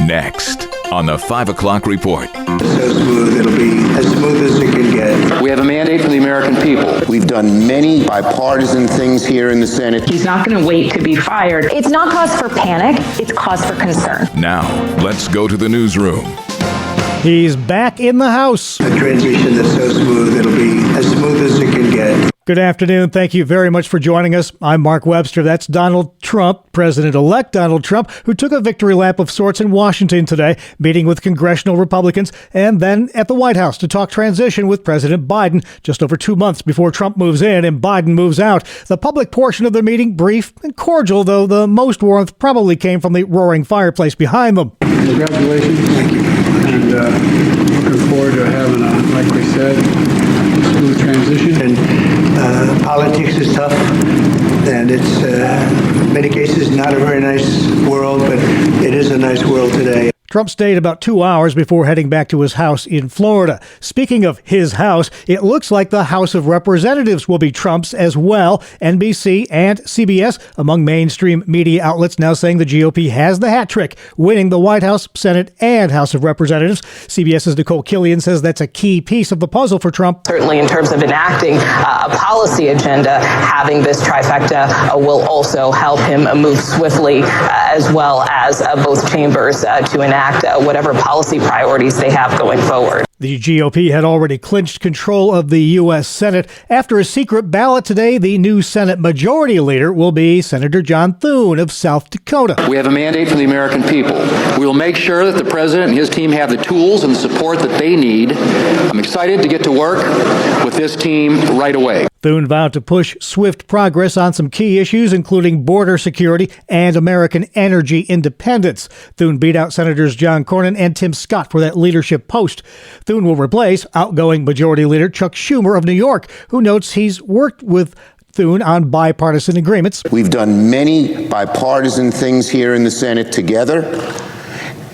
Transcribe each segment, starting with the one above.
Next on the 5 o'clock report. So smooth, it'll be as smooth as it can get. We have a mandate for the American people. We've done many bipartisan things here in the Senate. He's not going to wait to be fired. It's not cause for panic, it's cause for concern. Now, let's go to the newsroom. He's back in the House. A transition that's so smooth, it'll be as smooth as it can get. Good afternoon. Thank you very much for joining us. I'm Mark Webster. That's Donald Trump, President-elect Donald Trump, who took a victory lap of sorts in Washington today, meeting with congressional Republicans, and then at the White House to talk transition with President Biden just over 2 months before Trump moves in and Biden moves out. The public portion of the meeting brief and cordial, though the most warmth probably came from the roaring fireplace behind them. Congratulations. Thank you. And looking forward to having like we said, smooth transition. And politics is tough, and it's in many cases not a very nice world, but it is a nice world today. Trump stayed about 2 hours before heading back to his house in Florida. Speaking of his house, it looks like the House of Representatives will be Trump's as well. NBC and CBS, among mainstream media outlets, now saying the GOP has the hat trick, winning the White House, Senate, and House of Representatives. CBS's Nicole Killian says that's a key piece of the puzzle for Trump. Certainly in terms of enacting a policy agenda, having this trifecta will also help him move swiftly, as well as both chambers to enact whatever policy priorities they have going forward. The GOP had already clinched control of the U.S. Senate. After a secret ballot today, the new Senate Majority Leader will be Senator John Thune of South Dakota. We have a mandate for the American people. We will make sure that the president and his team have the tools and the support that they need. I'm excited to get to work with this team right away. Thune vowed to push swift progress on some key issues, including border security and American energy independence. Thune beat out Senators John Cornyn and Tim Scott for that leadership post. Thune will replace outgoing Majority Leader Chuck Schumer of New York, who notes he's worked with Thune on bipartisan agreements. We've done many bipartisan things here in the Senate together,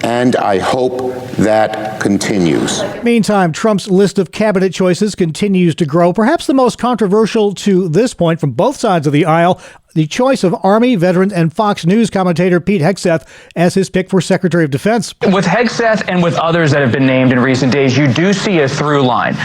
and I hope that continues. Meantime, Trump's list of cabinet choices continues to grow. Perhaps the most controversial to this point from both sides of the aisle, the choice of Army veteran and Fox News commentator Pete Hegseth as his pick for Secretary of Defense. With Hegseth and with others that have been named in recent days, you do see a through line.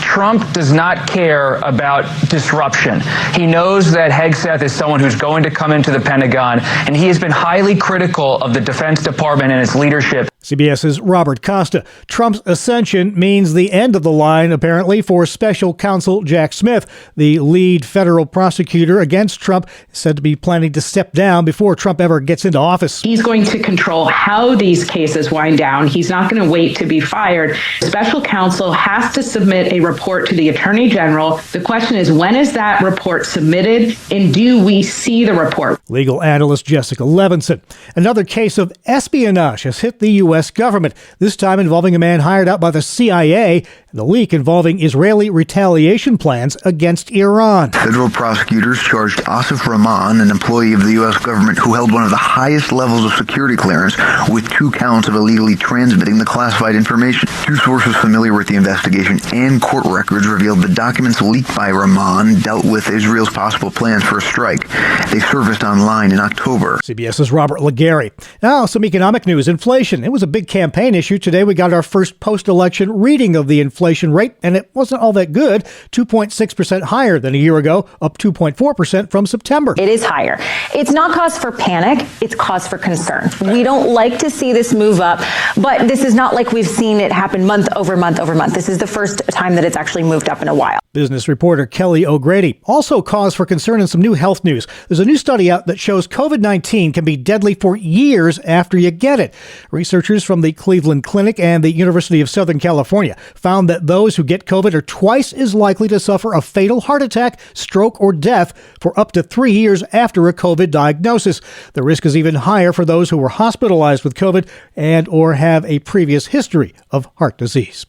Trump does not care about disruption. He knows that Hegseth is someone who's going to come into the Pentagon, and he has been highly critical of the Defense Department and its leadership. CBS's Robert Costa. Trump's ascension means the end of the line, apparently, for special counsel Jack Smith. The lead federal prosecutor against Trump is said to be planning to step down before Trump ever gets into office. He's going to control how these cases wind down. He's not going to wait to be fired. Special counsel has to submit a report to the Attorney General. The question is, when is that report submitted, and do we see the report? Legal analyst Jessica Levinson. Another case of espionage has hit the U.S. government, this time involving a man hired out by the CIA, the leak involving Israeli retaliation plans against Iran. Federal prosecutors charged Asif Rahman, an employee of the U.S. government who held one of the highest levels of security clearance, with 2 counts of illegally transmitting the classified information. 2 sources familiar with the investigation and court records revealed the documents leaked by Rahman dealt with Israel's possible plans for a strike. They surfaced online in October. CBS's Robert Legary. Now, some economic news. Inflation. It was a big campaign issue. Today, we got our first post-election reading of the inflation rate, and it wasn't all that good. 2.6% higher than a year ago, up 2.4% from September. It is higher. It's not cause for panic, it's cause for concern. We don't like to see this move up, but this is not like we've seen it happen month over month over month. This is the first time that it's actually moved up in a while. Business reporter Kelly O'Grady. Also cause for concern in some new health news. There's a new study out that shows COVID-19 can be deadly for years after you get it. Researchers from the Cleveland Clinic and the University of Southern California found that those who get COVID are twice as likely to suffer a fatal heart attack, stroke, or death for up to 3 years after a COVID diagnosis. The risk is even higher for those who were hospitalized with COVID and or have a previous history of heart disease.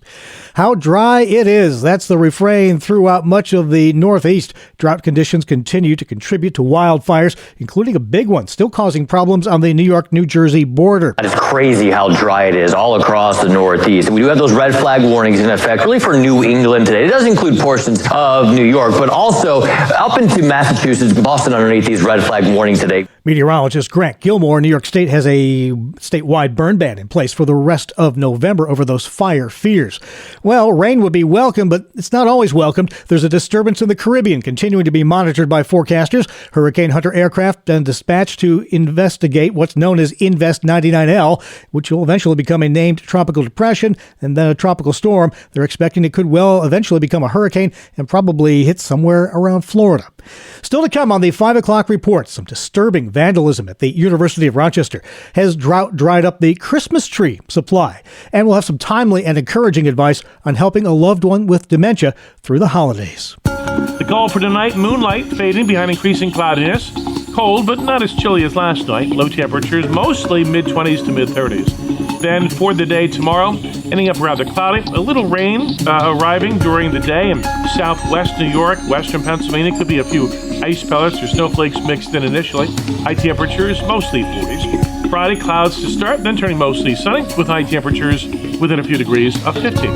How dry it is. That's the refrain throughout much of the Northeast. Drought conditions continue to contribute to wildfires, including a big one still causing problems on the New York-New Jersey border. It's crazy how dry it is all across the Northeast. We do have those red flag warnings in effect really for New England today. It does include portions of New York, but also up into Massachusetts, Boston underneath these red flag warnings today. Meteorologist Grant Gilmore, New York State has a statewide burn ban in place for the rest of November over those fire fears. Well, rain would be welcome, but it's not always welcomed. There's a disturbance in the Caribbean continuing to be monitored by forecasters. Hurricane Hunter aircraft and dispatched to investigate what's known as Invest 99L, which will eventually become a named tropical depression and then a tropical storm. They're expecting it could well eventually become a hurricane and probably hit somewhere around Florida. Still to come on the 5 o'clock report, some disturbing vandalism at the University of Rochester. Has drought dried up the Christmas tree supply? And we'll have some timely and encouraging advice on helping a loved one with dementia through the holidays. The call for tonight, moonlight fading behind increasing cloudiness. Cold, but not as chilly as last night. Low temperatures, mostly mid-20s to mid-30s. Then for the day tomorrow, ending up rather cloudy. A little rain arriving during the day in southwest New York, western Pennsylvania. Could be a few ice pellets or snowflakes mixed in initially. High temperatures, mostly 40s. Friday, clouds to start, then turning mostly sunny with high temperatures within a few degrees of 50.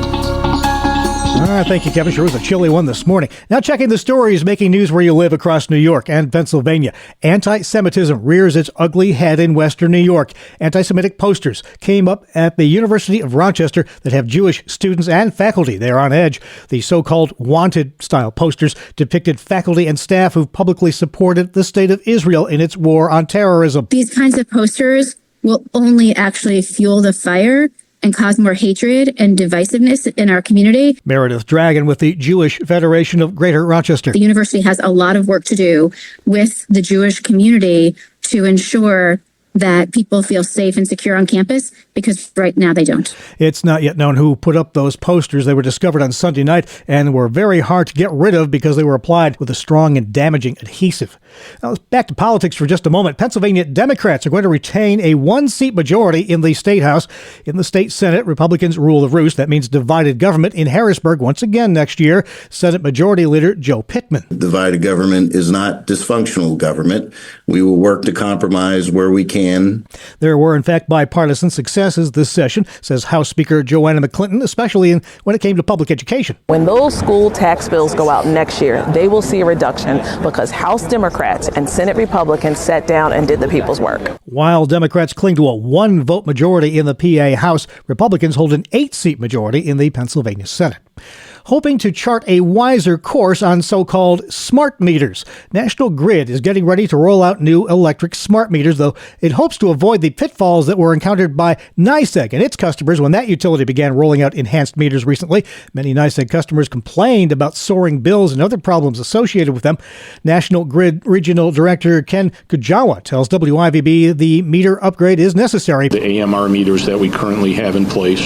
Thank you, Kevin. Sure was a chilly one this morning. Now checking the stories making news where you live across New York and Pennsylvania. Anti-Semitism rears its ugly head in Western New York. Anti-Semitic posters came up at the University of Rochester that have Jewish students and faculty. They're on edge. The so-called wanted-style posters depicted faculty and staff who've publicly supported the state of Israel in its war on terrorism. These kinds of posters will only actually fuel the fire and cause more hatred and divisiveness in our community. Meredith Dragon with the Jewish Federation of Greater Rochester. The university has a lot of work to do with the Jewish community to ensure that people feel safe and secure on campus, because right now they don't. It's not yet known who put up those posters. They were discovered on Sunday night and were very hard to get rid of because they were applied with a strong and damaging adhesive. Now, back to politics for just a moment. Pennsylvania Democrats are going to retain a one-seat majority in the State House. In the State Senate, Republicans rule the roost. That means divided government in Harrisburg once again next year. Senate Majority Leader Joe Pittman. Divided government is not dysfunctional government. We will work to compromise where we can. There were, in fact, bipartisan successes this session, says House Speaker Joanna McClinton, especially when it came to public education. When those school tax bills go out next year, they will see a reduction because House Democrats and Senate Republicans sat down and did the people's work. While Democrats cling to a one-vote majority in the PA House, Republicans hold an 8-seat majority in the Pennsylvania Senate. Hoping to chart a wiser course on so-called smart meters. National Grid is getting ready to roll out new electric smart meters, though it hopes to avoid the pitfalls that were encountered by NYSEG and its customers when that utility began rolling out enhanced meters recently. Many NYSEG customers complained about soaring bills and other problems associated with them. National Grid Regional Director Ken Kujawa tells WIVB the meter upgrade is necessary. The AMR meters that we currently have in place,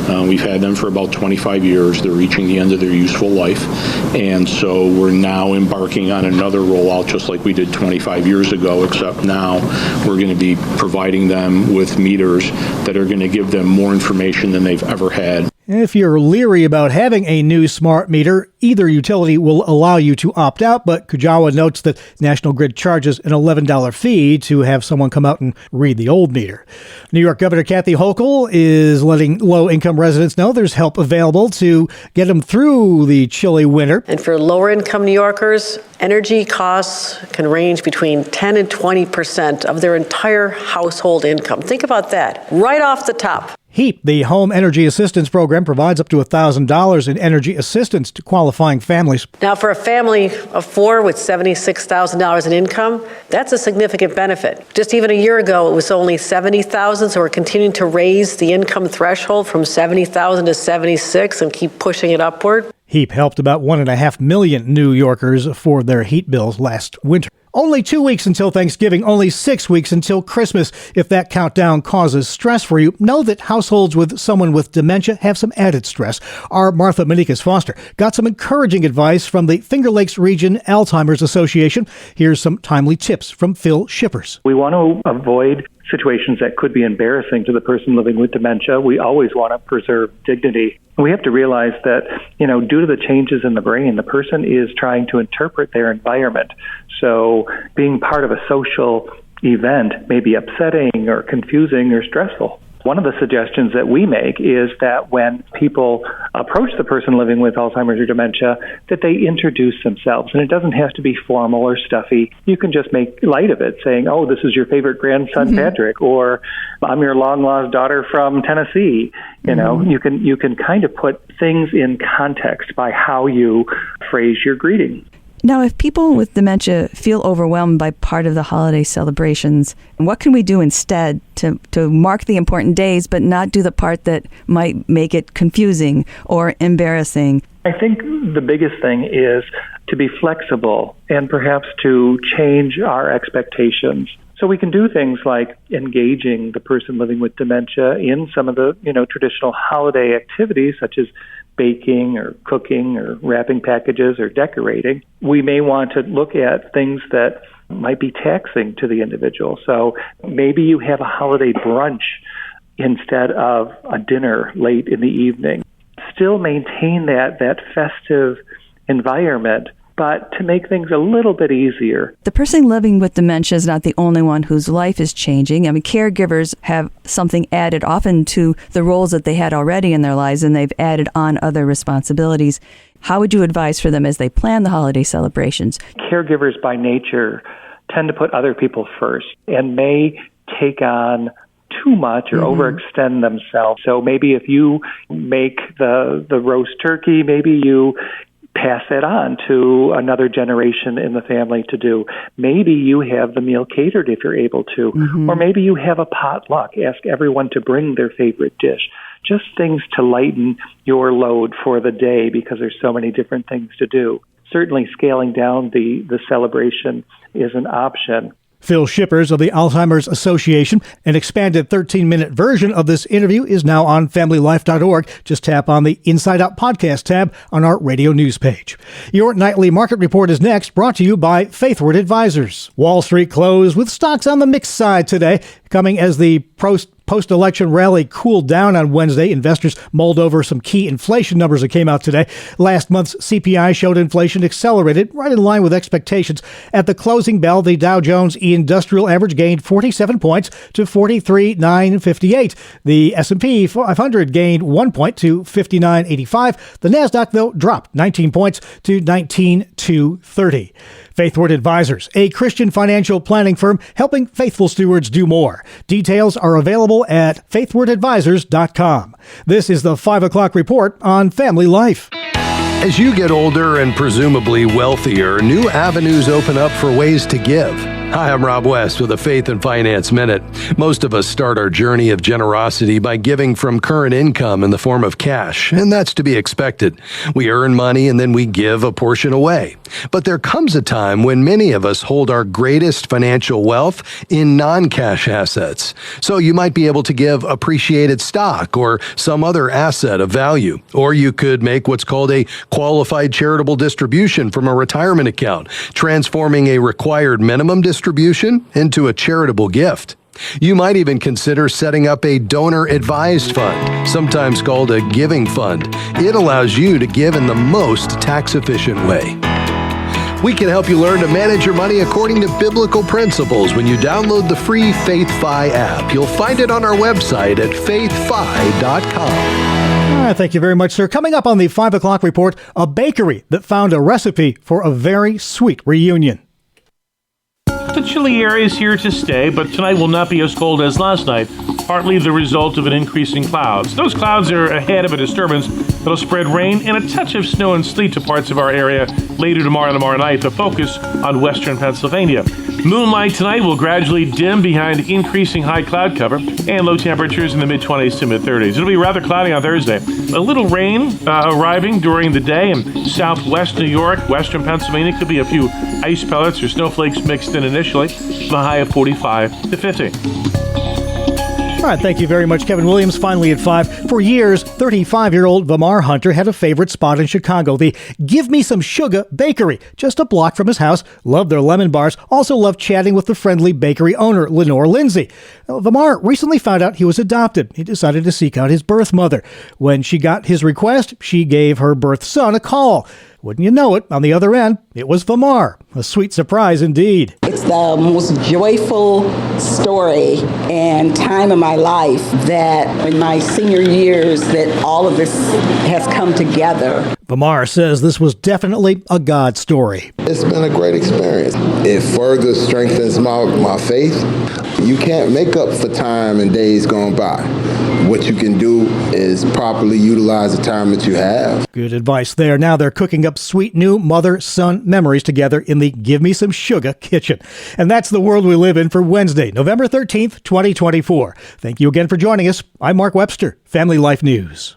we've had them for about 25 years. They're reaching the end of their useful life, and so we're now embarking on another rollout just like we did 25 years ago, except now we're going to be providing them with meters that are going to give them more information than they've ever had. If you're leery about having a new smart meter, either utility will allow you to opt out, but Kujawa notes that National Grid charges an $11 fee to have someone come out and read the old meter. New York Governor Kathy Hochul is letting low-income residents know there's help available to get them through the chilly winter. And for lower-income New Yorkers, energy costs can range between 10 and 20% of their entire household income. Think about that, right off the top. HEAP, the Home Energy Assistance Program, provides up to $1,000 in energy assistance to qualifying families. Now, for a family of 4 with $76,000 in income, that's a significant benefit. Just even a year ago, it was only $70,000, so we're continuing to raise the income threshold from $70,000 to $76,000 and keep pushing it upward. HEAP helped about 1.5 million New Yorkers afford their heat bills last winter. Only 2 weeks until Thanksgiving, only 6 weeks until Christmas. If that countdown causes stress for you, know that households with someone with dementia have some added stress. Our Martha Manikas Foster got some encouraging advice from the Finger Lakes Region Alzheimer's Association. Here's some timely tips from Phil Shippers. We want to avoid situations that could be embarrassing to the person living with dementia. We always want to preserve dignity. We have to realize that, due to the changes in the brain, the person is trying to interpret their environment. So being part of a social event may be upsetting or confusing or stressful. One of the suggestions that we make is that when people approach the person living with Alzheimer's or dementia, that they introduce themselves. And it doesn't have to be formal or stuffy. You can just make light of it, saying, oh, this is your favorite grandson, Patrick, or I'm your long-lost daughter from Tennessee. You know, you can kind of put things in context by how you phrase your greeting. Now, if people with dementia feel overwhelmed by part of the holiday celebrations, what can we do instead to mark the important days but not do the part that might make it confusing or embarrassing? I think the biggest thing is to be flexible and perhaps to change our expectations. So we can do things like engaging the person living with dementia in some of the, traditional holiday activities such as baking or cooking or wrapping packages or decorating. We may want to look at things that might be taxing to the individual. So maybe you have a holiday brunch instead of a dinner late in the evening. Still maintain that festive environment, but to make things a little bit easier. The person living with dementia is not the only one whose life is changing. I mean, caregivers have something added often to the roles that they had already in their lives, and they've added on other responsibilities. How would you advise for them as they plan the holiday celebrations? Caregivers by nature tend to put other people first and may take on too much or overextend themselves. So maybe if you make the roast turkey, maybe you pass that on to another generation in the family to do. Maybe you have the meal catered if you're able to, or maybe you have a potluck. Ask everyone to bring their favorite dish. Just things to lighten your load for the day because there's so many different things to do. Certainly scaling down the celebration is an option. Phil Shippers of the Alzheimer's Association. An expanded 13-minute version of this interview is now on familylife.org. Just tap on the Inside Out podcast tab on our radio news page. Your nightly market report is next, brought to you by Faithward Advisors. Wall Street closed with stocks on the mixed side today, coming as the post-election rally cooled down on Wednesday. Investors mulled over some key inflation numbers that came out today. Last month's CPI showed inflation accelerated right in line with expectations. At the closing bell, the Dow Jones Industrial Average gained 47 points to 43,958. The S&P 500 gained 1 point to 59.85. The NASDAQ, though, dropped 19 points to 19,230. Faithward Advisors, a Christian financial planning firm helping faithful stewards do more. Details are available at faithwardadvisors.com. This is the 5 o'clock report on Family Life. As you get older and presumably wealthier, new avenues open up for ways to give. Hi, I'm Rob West with a Faith and Finance Minute. Most of us start our journey of generosity by giving from current income in the form of cash, and that's to be expected. We earn money and then we give a portion away. But there comes a time when many of us hold our greatest financial wealth in non-cash assets. So you might be able to give appreciated stock or some other asset of value. Or you could make what's called a qualified charitable distribution from a retirement account, transforming a required minimum distribution into a charitable gift. You might even consider setting up a donor-advised fund, sometimes called a giving fund. It allows you to give in the most tax-efficient way. We can help you learn to manage your money according to biblical principles when you download the free FaithFi app. You'll find it on our website at faithfi.com. Thank you very much, sir. Coming up on the 5 o'clock report, a bakery that found a recipe for a very sweet reunion. The chilly area is here to stay, but tonight will not be as cold as last night, partly the result of an increase in clouds. Those clouds are ahead of a disturbance that'll spread rain and a touch of snow and sleet to parts of our area later tomorrow night, the focus on western Pennsylvania. Moonlight tonight will gradually dim behind increasing high cloud cover and low temperatures in the mid-20s to mid-30s. It'll be rather cloudy on Thursday. A little rain arriving during the day in southwest New York, western Pennsylvania. Could be a few ice pellets or snowflakes mixed in initially. The high of 45 to 50. All right, thank you very much, Kevin Williams. Finally at 5. For years, 35-year-old Vamar Hunter had a favorite spot in Chicago, the Give Me Some Sugar Bakery, just a block from his house. Loved their lemon bars. Also loved chatting with the friendly bakery owner, Lenore Lindsay. Vamar recently found out he was adopted. He decided to seek out his birth mother. When she got his request, she gave her birth son a call. Wouldn't you know it, on the other end, it was Vamar. A sweet surprise indeed. It's the most joyful story and time of my life that in my senior years that all of this has come together. Vamar says this was definitely a God story. It's been a great experience. It further strengthens my faith. You can't make up for time and days gone by. What you can do is properly utilize the time that you have. Good advice there. Now they're cooking up sweet new mother-son memories together in the Give Me Some Sugar kitchen. And that's the world we live in for Wednesday, November 13th, 2024. Thank you again for joining us. I'm Mark Webster, Family Life News.